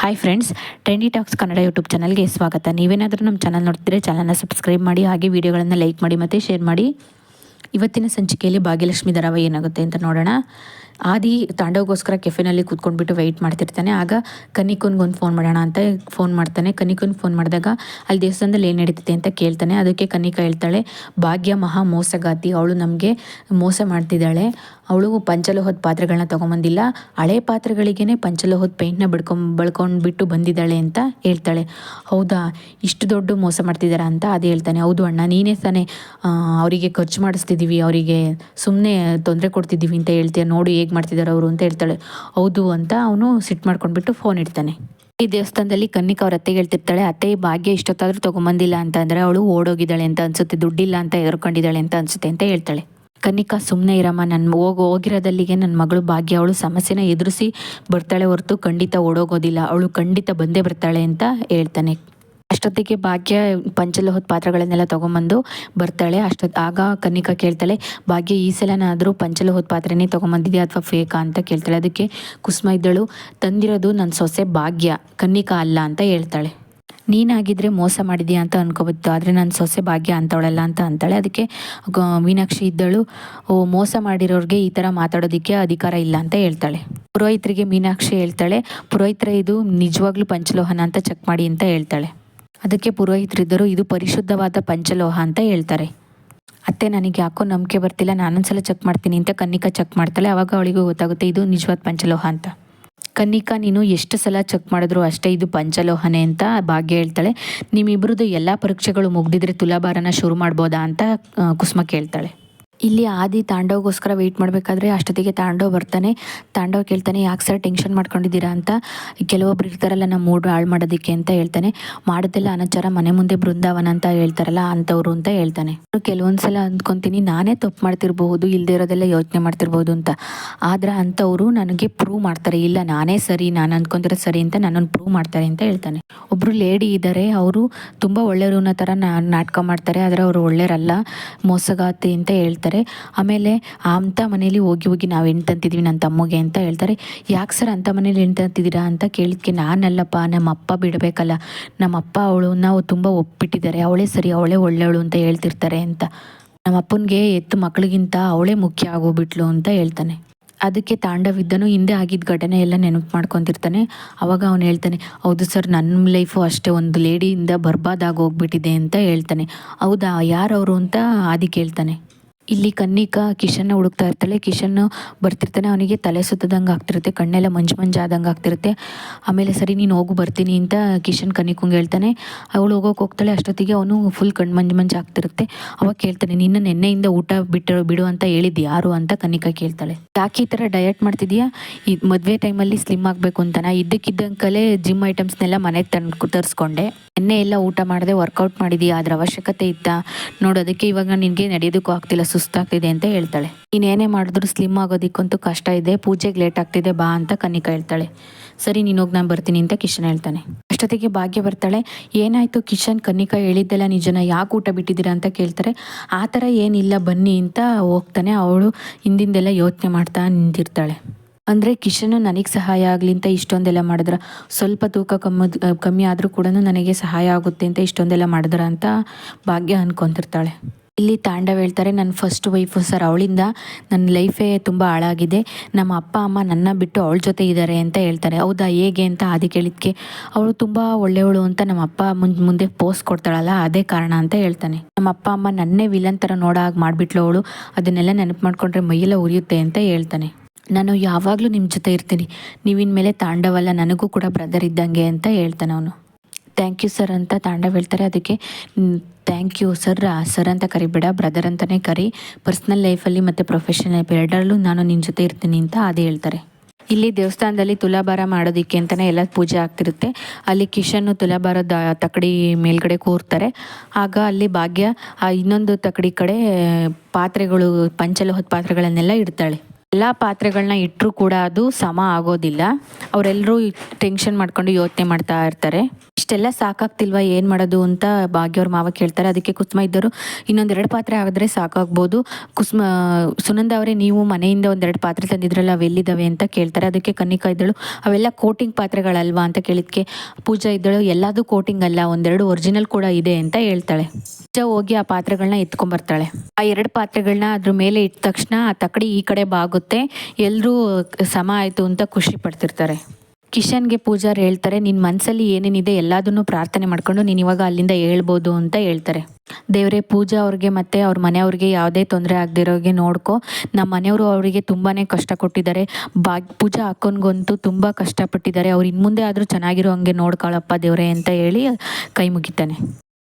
Hi friends, trendy talks Kannada YouTube ಚಾನಲ್ಗೆ ಸ್ವಾಗತ. ನೀವೇನಾದರೂ ನಮ್ಮ ಚಾನಲ್ ನೋಡ್ತಿದ್ರೆ ಚಾನಲ್ನ ಸಬ್ಸ್ಕ್ರೈಬ್ ಮಾಡಿ, ಹಾಗೆ ವಿಡಿಯೋಗಳನ್ನು ಲೈಕ್ ಮಾಡಿ ಮತ್ತು ಶೇರ್ ಮಾಡಿ. ಇವತ್ತಿನ ಸಂಚಿಕೆಯಲ್ಲಿ ಭಾಗ್ಯಲಕ್ಷ್ಮಿ ಧಾರಾವಾಹಿ ಏನಾಗುತ್ತೆ ಅಂತ ನೋಡೋಣ. ಆದಿ ತಾಂಡವಗೋಸ್ಕರ ಕೆಫೆನಲ್ಲಿ ಕೂತ್ಕೊಂಡ್ಬಿಟ್ಟು ವೆಯ್ಟ್ ಮಾಡ್ತಿರ್ತಾನೆ. ಆಗ ಕನ್ನಿಕನ್ಗೊಂದು ಫೋನ್ ಮಾಡೋಣ ಅಂತ ಫೋನ್ ಮಾಡ್ತಾನೆ. ಕನ್ನಿಕನ್ಗೆ ಫೋನ್ ಮಾಡಿದಾಗ ಅಲ್ಲಿ ದೇವಸ್ಥಾನದಲ್ಲಿ ಏನು ನಡೀತಿದೆ ಅಂತ ಕೇಳ್ತಾನೆ. ಅದಕ್ಕೆ ಕನ್ನಿಕಾ ಹೇಳ್ತಾಳೆ, ಭಾಗ್ಯ ಮಹಾ ಮೋಸಗಾತಿ, ಅವಳು ನಮಗೆ ಮೋಸ ಮಾಡ್ತಿದ್ದಾಳೆ. ಅವಳು ಪಂಚಲೋಹದ ಪಾತ್ರೆಗಳನ್ನ ತೊಗೊಂಬಂದಿಲ್ಲ, ಹಳೆ ಪಾತ್ರೆಗಳಿಗೇ ಪಂಚಲೋಹದ ಪೇಂಟ್ನ ಬಳ್ಕೊಂಡ್ಬಿಟ್ಟು ಬಂದಿದ್ದಾಳೆ ಅಂತ ಹೇಳ್ತಾಳೆ. ಹೌದಾ, ಇಷ್ಟು ದೊಡ್ಡ ಮೋಸ ಮಾಡ್ತಿದ್ದಾರಾ ಅಂತ ಅದು ಹೇಳ್ತಾನೆ. ಹೌದು ಅಣ್ಣ, ನೀನೇ ತಾನೇ ಅವರಿಗೆ ಖರ್ಚು ಮಾಡಿಸ್ತಿದ್ದೀವಿ, ಅವರಿಗೆ ಸುಮ್ಮನೆ ತೊಂದರೆ ಕೊಡ್ತಿದ್ದೀವಿ ಅಂತ ಹೇಳ್ತೀಯ, ನೋಡು ಹೇಗೆ ಮಾಡ್ತಿದ್ದಾರೆ ಅವರು ಅಂತ ಹೇಳ್ತಾಳೆ. ಹೌದು ಅಂತ ಅವನು ಸಿಟ್ಟು ಮಾಡ್ಕೊಂಡ್ಬಿಟ್ಟು ಫೋನ್ ಇಡ್ತಾನೆ. ಈ ದೇವಸ್ಥಾನದಲ್ಲಿ ಕನ್ನಿಕಾ ಅವ್ರ ಅತ್ತೆಗೆ ಹೇಳ್ತಿರ್ತಾಳೆ, ಅತ್ತೆ ಭಾಗ್ಯ ಇಷ್ಟೊತ್ತಾದರೂ ತೊಗೊಂಬಂದಿಲ್ಲ ಅಂತ ಅಂದರೆ ಅವಳು ಓಡೋಗಿದ್ದಾಳೆ ಅಂತ ಅನ್ಸುತ್ತೆ, ದುಡ್ಡಿಲ್ಲ ಅಂತ ಎದುರ್ಕೊಂಡಿದ್ದಾಳೆ ಅಂತ ಅನ್ಸುತ್ತೆ ಅಂತ ಹೇಳ್ತಾಳೆ. ಕನ್ನಿಕಾ, ಸುಮ್ಮನೆ ಇರಮ್ಮ, ನನ್ನ ಹೋಗಿರೋದಲ್ಲಿಗೆ ನನ್ನ ಮಗಳು ಭಾಗ್ಯ ಅವಳು ಸಮಸ್ಯೆನ ಎದುರಿಸಿ ಬರ್ತಾಳೆ ಹೊರತು ಖಂಡಿತ ಓಡೋಗೋದಿಲ್ಲ, ಅವಳು ಖಂಡಿತ ಬಂದೇ ಬರ್ತಾಳೆ ಅಂತ ಹೇಳ್ತಾನೆ. ಅಷ್ಟೊತ್ತಿಗೆ ಭಾಗ್ಯ ಪಂಚಲೋಹದ ಪಾತ್ರೆಗಳನ್ನೆಲ್ಲ ತೊಗೊಂಬಂದು ಬರ್ತಾಳೆ. ಆಗ ಕನ್ನಿಕಾ ಕೇಳ್ತಾಳೆ, ಭಾಗ್ಯ ಈ ಸಲನಾದರೂ ಪಂಚಲೋಹದ ಪಾತ್ರೆನೇ ತೊಗೊಂಬಂದಿದೆಯಾ ಅಥವಾ ಫೇಕಾ ಅಂತ ಕೇಳ್ತಾಳೆ. ಅದಕ್ಕೆ ಕುಸುಮ ಇದ್ದಳು, ತಂದಿರೋದು ನನ್ನ ಸೊಸೆ ಭಾಗ್ಯ, ಕನ್ನಿಕಾ ಅಲ್ಲ ಅಂತ ಹೇಳ್ತಾಳೆ. ನೀನಾಗಿದ್ದರೆ ಮೋಸ ಮಾಡಿದೀಯಾ ಅಂತ ಅನ್ಕೋಬೋದು, ಆದರೆ ನನ್ನ ಸೊಸೆ ಭಾಗ್ಯ ಅಂತವಳಲ್ಲ ಅಂತ ಅಂತಾಳೆ. ಅದಕ್ಕೆ ಮೀನಾಕ್ಷಿ ಇದ್ದಳು, ಮೋಸ ಮಾಡಿರೋರಿಗೆ ಈ ಥರ ಮಾತಾಡೋದಕ್ಕೆ ಅಧಿಕಾರ ಇಲ್ಲ ಅಂತ ಹೇಳ್ತಾಳೆ. ಪುರೋಹಿತರಿಗೆ ಮೀನಾಕ್ಷಿ ಹೇಳ್ತಾಳೆ, ಪುರೋಹಿತರೆ ಇದು ನಿಜವಾಗ್ಲೂ ಪಂಚಲೋಹನ ಅಂತ ಚೆಕ್ ಮಾಡಿ ಅಂತ ಹೇಳ್ತಾಳೆ. ಅದಕ್ಕೆ ಪುರೋಹಿತರಿದ್ದರು, ಇದು ಪರಿಶುದ್ಧವಾದ ಪಂಚಲೋಹ ಅಂತ ಹೇಳ್ತಾರೆ. ಅತ್ತೆ, ನನಗೆ ಯಾಕೋ ನಂಬಿಕೆ ಬರ್ತಿಲ್ಲ, ನಾನೊಂದ್ಸಲ ಚೆಕ್ ಮಾಡ್ತೀನಿ ಅಂತ ಕನ್ನಿಕಾ ಚೆಕ್ ಮಾಡ್ತಾಳೆ. ಆವಾಗ ಅವಳಿಗೂ ಗೊತ್ತಾಗುತ್ತೆ ಇದು ನಿಜವಾದ ಪಂಚಲೋಹ ಅಂತ. ಕನ್ನಿಕಾ, ನೀನು ಎಷ್ಟು ಸಲ ಚೆಕ್ ಮಾಡಿದ್ರು ಅಷ್ಟೇ ಇದು ಪಂಚಲೋಹನೆ ಅಂತ ಭಾಗ್ಯ ಹೇಳ್ತಾಳೆ. ನಿಮ್ಮಿಬ್ಬರದ್ದು ಎಲ್ಲ ಪರೀಕ್ಷೆಗಳು ಮುಗ್ದಿದ್ರೆ ತುಲಾಭಾರನ ಶುರು ಮಾಡ್ಬೋದಾ ಅಂತ ಕುಸುಮ ಕೇಳ್ತಾಳೆ. ಇಲ್ಲಿ ಆದಿ ತಾಂಡವಗೋಸ್ಕರ ವೆಯ್ಟ್ ಮಾಡಬೇಕಾದ್ರೆ ಅಷ್ಟೊತ್ತಿಗೆ ತಾಂಡವ್ ಬರ್ತಾನೆ. ತಾಂಡವ್ ಕೇಳ್ತಾನೆ, ಯಾಕೆ ಸರ್ ಟೆನ್ಷನ್ ಮಾಡ್ಕೊಂಡಿದ್ದೀರಾ ಅಂತ. ಕೆಲವೊಬ್ರು ಇರ್ತಾರಲ್ಲ ನಮ್ಮ ಮೂಡ್ ಹಾಳು ಮಾಡೋದಕ್ಕೆ ಅಂತ ಹೇಳ್ತಾನೆ. ಮಾಡೋದೆಲ್ಲ ಅನಾಚಾರ, ಮನೆ ಮುಂದೆ ಬೃಂದಾವನ ಅಂತ ಹೇಳ್ತಾರಲ್ಲ ಅಂಥವ್ರು ಅಂತ ಹೇಳ್ತಾನೆ. ಕೆಲವೊಂದ್ಸಲ ಅಂದ್ಕೊತೀನಿ ನಾನೇ ತಪ್ಪು ಮಾಡ್ತಿರ್ಬಹುದು, ಇಲ್ಲದೆ ಇರೋದೆಲ್ಲ ಯೋಚನೆ ಮಾಡ್ತಿರ್ಬೋದು ಅಂತ, ಆದ್ರೆ ಅಂಥವ್ರು ನನಗೆ ಪ್ರೂವ್ ಮಾಡ್ತಾರೆ, ಇಲ್ಲ ನಾನೇ ಸರಿ, ನಾನು ಅಂದ್ಕೊಂಡಿರೋ ಸರಿ ಅಂತ ನನ್ನನ್ನು ಪ್ರೂವ್ ಮಾಡ್ತಾರೆ ಅಂತ ಹೇಳ್ತಾನೆ. ಒಬ್ಬರು ಲೇಡಿ ಇದ್ದಾರೆ, ಅವರು ತುಂಬ ಒಳ್ಳೆಯವ್ರನ್ನ ಥರ ನಾಟಕ ಮಾಡ್ತಾರೆ, ಆದರೆ ಅವರು ಒಳ್ಳೆಯರಲ್ಲ, ಮೋಸಗಾತಿ ಅಂತ ಹೇಳ್ತಾರೆ. ಆಮೇಲೆ ಅಂಥ ಮನೇಲಿ ಹೋಗಿ ನಾವು ಹೆಣ್ಣು ತಂತಿದ್ದೀವಿ ನನ್ನ ತಮ್ಮಗೆ ಅಂತ ಹೇಳ್ತಾರೆ. ಯಾಕೆ ಸರ್ ಅಂಥ ಮನೇಲಿ ಹೆಣ್ಣು ತಂತಿದ್ದೀರಾ ಅಂತ ಕೇಳಿದ್ಕೆ, ನಾನಲ್ಲಪ್ಪ, ನಮ್ಮ ಅಪ್ಪ ಬಿಡಬೇಕಲ್ಲ, ನಮ್ಮ ಅಪ್ಪ ಅವಳು ನಾವು ತುಂಬ ಒಪ್ಪಿಟ್ಟಿದ್ದಾರೆ, ಅವಳೇ ಸರಿ, ಅವಳೇ ಒಳ್ಳೆಯವಳು ಅಂತ ಹೇಳ್ತಿರ್ತಾರೆ ಅಂತ, ನಮ್ಮ ಅಪ್ಪನಿಗೆ ಎತ್ತು ಮಕ್ಕಳಿಗಿಂತ ಅವಳೇ ಮುಖ್ಯ ಆಗೋಗ್ಬಿಟ್ಲು ಅಂತ ಹೇಳ್ತಾನೆ. ಅದಕ್ಕೆ ತಾಂಡವಿದ್ದನು ಹಿಂದೆ ಆಗಿದ್ದ ಘಟನೆ ಎಲ್ಲ ನೆನಪು ಮಾಡ್ಕೊತಿರ್ತಾನೆ. ಅವಾಗ ಅವನು ಹೇಳ್ತಾನೆ, ಹೌದು ಸರ್, ನನ್ನ ಲೈಫು ಅಷ್ಟೇ, ಒಂದು ಲೇಡಿಯಿಂದ ಬರ್ಬಾದಾಗಿ ಹೋಗ್ಬಿಟ್ಟಿದೆ ಅಂತ ಹೇಳ್ತಾನೆ. ಹೌದಾ, ಯಾರವರು ಅಂತ ಆದಿ ಕೇಳ್ತಾನೆ. ಇಲ್ಲಿ ಕನ್ನಿಕಾ ಕಿಶನ್ನ ಹುಡುಕ್ತಾ ಇರ್ತಾಳೆ. ಕಿಶನ್ ಬರ್ತಿರ್ತಾನೆ, ಅವನಿಗೆ ತಲೆ ಸುತ್ತದಂಗೆ ಆಗ್ತಿರುತ್ತೆ, ಕಣ್ಣೆಲ್ಲ ಮಂಜು ಆದಂಗೆ ಆಗ್ತಿರುತ್ತೆ. ಆಮೇಲೆ ಸರಿ ನೀನು ಹೋಗು ಬರ್ತೀನಿ ಅಂತ ಕಿಶನ್ ಕನ್ನಿಕಂಗೆ ಹೇಳ್ತಾನೆ. ಅವಳು ಹೋಗ್ತಾಳೆ. ಅಷ್ಟೊತ್ತಿಗೆ ಅವನು ಫುಲ್ ಕಣ್ಣು ಮಂಜು ಆಗ್ತಿರುತ್ತೆ. ಅವಾಗ ಕೇಳ್ತಾನೆ, ನಿನ್ನ ನೆನ್ನೆಯಿಂದ ಊಟ ಬಿಡು ಅಂತ ಹೇಳಿದ್ದು ಯಾರು ಅಂತ ಕನ್ನಿಕಾ ಕೇಳ್ತಾಳೆ. ಯಾಕೆ ಈ ಥರ ಡಯಟ್ ಮಾಡ್ತಿದ್ಯಾ, ಈ ಮದುವೆ ಟೈಮಲ್ಲಿ ಸ್ಲಿಮ್ ಆಗಬೇಕು ಅಂತನಾ, ಇದ್ದಕ್ಕಿದ್ದಂಕಲೇ ಜಿಮ್ ಐಟಮ್ಸ್ನೆಲ್ಲ ಮನೆಗೆ ತರಿಸ್ಕೊಂಡೆ, ಎಣ್ಣೆ ಎಲ್ಲ ಊಟ ಮಾಡಿದೆ, ವರ್ಕೌಟ್ ಮಾಡಿದೀಯಾ, ಅದ್ರ ಅವಶ್ಯಕತೆ ಇತ್ತಾ ನೋಡೋದಕ್ಕೆ, ಇವಾಗ ನಿನಗೆ ನಡೆಯೋದಕ್ಕೂ ಆಗ್ತಿಲ್ಲ, ಸುಸ್ತಾಗ್ತಿದೆ ಅಂತ ಹೇಳ್ತಾಳೆ. ನೀನೇನೇ ಮಾಡಿದ್ರು ಸ್ಲಿಮ್ ಆಗೋದಕ್ಕಂತೂ ಕಷ್ಟ ಇದೆ, ಪೂಜೆಗೆ ಲೇಟ್ ಆಗ್ತಿದೆ ಬಾ ಅಂತ ಕನ್ನಿಕಾ ಹೇಳ್ತಾಳೆ. ಸರಿ ನೀನು ಹೋಗಿ ನಾನು ಬರ್ತೀನಿ ಅಂತ ಕಿಶನ್ ಹೇಳ್ತಾನೆ. ಅಷ್ಟೊತ್ತಿಗೆ ಭಾಗ್ಯ ಬರ್ತಾಳೆ. ಏನಾಯಿತು ಕಿಶನ್, ಕನ್ನಿಕಾ ಹೇಳಿದ್ದೆಲ್ಲ ನಿಜನ, ಯಾಕೆ ಊಟ ಬಿಟ್ಟಿದ್ದೀರಾ ಅಂತ ಕೇಳ್ತಾರೆ. ಆ ಥರ ಏನಿಲ್ಲ ಬನ್ನಿ ಅಂತ ಹೋಗ್ತಾನೆ. ಅವಳು ಹಿಂದಿಂದೆಲ್ಲ ಯೋಚನೆ ಮಾಡ್ತಾ ನಿಂತಿರ್ತಾಳೆ. ಅಂದರೆ ಕಿಶನ್ ನನಗೆ ಸಹಾಯ ಆಗಲಿ ಅಂತ ಇಷ್ಟೊಂದೆಲ್ಲ ಮಾಡಿದ್ರ, ಸ್ವಲ್ಪ ತೂಕ ಕಮ್ಮಿ ಆದರೂ ಕೂಡ ನನಗೆ ಸಹಾಯ ಆಗುತ್ತೆ ಅಂತ ಇಷ್ಟೊಂದೆಲ್ಲ ಮಾಡಿದ್ರ ಅಂತ ಭಾಗ್ಯ ಅಂದ್ಕೊತಿರ್ತಾಳೆ. ಇಲ್ಲಿ ತಾಂಡವ್ ಹೇಳ್ತಾರೆ, ನನ್ನ ಫಸ್ಟ್ ವೈಫು ಸರ್, ಅವಳಿಂದ ನನ್ನ ಲೈಫೇ ತುಂಬ ಹಾಳಾಗಿದೆ, ನಮ್ಮ ಅಪ್ಪ ಅಮ್ಮ ನನ್ನ ಬಿಟ್ಟು ಅವಳ ಜೊತೆ ಇದ್ದಾರೆ ಅಂತ ಹೇಳ್ತಾರೆ. ಹೌದಾ, ಹೇಗೆ ಅಂತ ಆದಿ ಕೇಳಿದ್ಕೆ, ಅವಳು ತುಂಬ ಒಳ್ಳೆಯವಳು ಅಂತ ನಮ್ಮ ಅಪ್ಪ ಮುಂದೆ ಪೋಸ್ಟ್ ಕೊಡ್ತಾಳಲ್ಲ, ಅದೇ ಕಾರಣ ಅಂತ ಹೇಳ್ತಾನೆ. ನಮ್ಮ ಅಪ್ಪ ಅಮ್ಮ ನನ್ನೇ ವಿಲನ್ ಥರ ನೋಡೋ ಹಾಗೆ ಮಾಡಿಬಿಟ್ಲು ಅವಳು, ಅದನ್ನೆಲ್ಲ ನೆನಪು ಮಾಡ್ಕೊಂಡ್ರೆ ಮೈಯೆಲ್ಲ ಉರಿಯುತ್ತೆ ಅಂತ ಹೇಳ್ತಾನೆ. ನಾನು ಯಾವಾಗಲೂ ನಿಮ್ಮ ಜೊತೆ ಇರ್ತೀನಿ, ನೀವಿನ ಮೇಲೆ ತಾಂಡವಲ್ಲ, ನನಗೂ ಕೂಡ ಬ್ರದರ್ ಇದ್ದಂಗೆ ಅಂತ ಹೇಳ್ತಾನೆ ಅವನು. ಥ್ಯಾಂಕ್ ಯು ಸರ್ ಅಂತ ತಾಂಡವ್ ಹೇಳ್ತಾರೆ. ಅದಕ್ಕೆ ಥ್ಯಾಂಕ್ ಯು ಸರ್ ಅಂತ ಕರಿಬೇಡ, ಬ್ರದರ್ ಅಂತಲೇ ಕರಿ, ಪರ್ಸ್ನಲ್ ಲೈಫಲ್ಲಿ ಮತ್ತು ಪ್ರೊಫೆಷನಲ್ ಲೈಫ್ ಎರಡರಲ್ಲೂ ನಾನು ನಿನ್ನ ಜೊತೆ ಇರ್ತೀನಿ ಅಂತ ಅದೇ ಹೇಳ್ತಾರೆ. ಇಲ್ಲಿ ದೇವಸ್ಥಾನದಲ್ಲಿ ತುಲಾಭಾರ ಮಾಡೋದಕ್ಕೆ ಅಂತಲೇ ಎಲ್ಲ ಪೂಜೆ ಆಗ್ತಿರುತ್ತೆ. ಅಲ್ಲಿ ಕಿಶನ್ನು ತುಲಾಭಾರದ ತಕ್ಕಡಿ ಮೇಲ್ಗಡೆ ಕೂರ್ತಾರೆ. ಆಗ ಅಲ್ಲಿ ಭಾಗ್ಯ ಇನ್ನೊಂದು ತಕ್ಕಡಿ ಕಡೆ ಪಾತ್ರೆಗಳು, ಪಂಚಲೋಹದ ಪಾತ್ರೆಗಳನ್ನೆಲ್ಲ ಇಡ್ತಾಳೆ. ಎಲ್ಲ ಪಾತ್ರೆಗಳನ್ನ ಇಟ್ಟರೂ ಕೂಡ ಅದು ಸಮ ಆಗೋದಿಲ್ಲ. ಅವರೆಲ್ಲರೂ ಟೆನ್ಷನ್ ಮಾಡ್ಕೊಂಡು ಯೋಚನೆ ಮಾಡ್ತಾ ಇರ್ತಾರೆ. ಇಷ್ಟ ಇಷ್ಟೆಲ್ಲ ಸಾಕಾಗ್ತಿಲ್ವಾ ಏನು ಮಾಡೋದು ಅಂತ ಭಾಗ್ಯವ್ರ ಮಾವ ಕೇಳ್ತಾರೆ. ಅದಕ್ಕೆ ಕುಸುಮ ಇದ್ದರು ಇನ್ನೊಂದೆರಡು ಪಾತ್ರೆ ಆಗಿದ್ರೆ ಸಾಕಾಗ್ಬೋದು, ಸುನಂದ ಅವರೇ ನೀವು ಮನೆಯಿಂದ ಒಂದೆರಡು ಪಾತ್ರೆ ತಂದಿದ್ರಲ್ಲ ಅವೆಲ್ಲಿದ್ದಾವೆ ಅಂತ ಕೇಳ್ತಾರೆ. ಅದಕ್ಕೆ ಕನ್ನಿಕಾ ಇದ್ದಳು ಅವೆಲ್ಲ ಕೋಟಿಂಗ್ ಪಾತ್ರೆಗಳಲ್ವಾ ಅಂತ ಕೇಳಿದ್ಕೆ ಪೂಜಾ ಇದ್ದಳು ಎಲ್ಲದೂ ಕೋಟಿಂಗ್ ಅಲ್ಲ, ಒಂದೆರಡು ಒರಿಜಿನಲ್ ಕೂಡ ಇದೆ ಅಂತ ಹೇಳ್ತಾಳೆ. ಪೂಜಾ ಹೋಗಿ ಆ ಪಾತ್ರೆಗಳನ್ನ ಎತ್ಕೊಂಡ್ಬರ್ತಾಳೆ. ಆ 2 ಪಾತ್ರೆಗಳನ್ನ ಅದ್ರ ಮೇಲೆ ಇಟ್ಟ ತಕ್ಷಣ ಆ ತಕ್ಕಡಿ ಈ ಕಡೆ ಬಾಗುತ್ತೆ, ಎಲ್ಲರೂ ಸಮ ಆಯಿತು ಅಂತ ಖುಷಿ ಪಡ್ತಿರ್ತಾರೆ. ಕಿಶನ್ಗೆ ಪೂಜಾರ್ ಹೇಳ್ತಾರೆ ನಿನ್ನ ಮನಸ್ಸಲ್ಲಿ ಏನೇನಿದೆ ಎಲ್ಲದನ್ನು ಪ್ರಾರ್ಥನೆ ಮಾಡ್ಕೊಂಡು ನೀನು ಇವಾಗ ಅಲ್ಲಿಂದ ಹೇಳ್ಬೋದು ಅಂತ ಹೇಳ್ತಾರೆ. ದೇವರೇ ಪೂಜಾ ಅವ್ರಿಗೆ ಮತ್ತು ಅವ್ರ ಮನೆಯವ್ರಿಗೆ ಯಾವುದೇ ತೊಂದರೆ ಆಗದಿರೋಗೆ ನೋಡ್ಕೊ, ನಮ್ಮ ಮನೆಯವರು ಅವರಿಗೆ ತುಂಬಾ ಕಷ್ಟ ಕೊಟ್ಟಿದ್ದಾರೆ, ಪೂಜಾ ಅಕ್ಕನಿಗಂತೂ ತುಂಬ ಕಷ್ಟಪಟ್ಟಿದ್ದಾರೆ, ಅವ್ರು ಇನ್ನು ಮುಂದೆ ಆದರೂ ಚೆನ್ನಾಗಿರೋ ಹಂಗೆ ನೋಡ್ಕೊಳ್ಳಪ್ಪ ದೇವರೇ ಅಂತ ಹೇಳಿ ಕೈ ಮುಗಿತಾನೆ.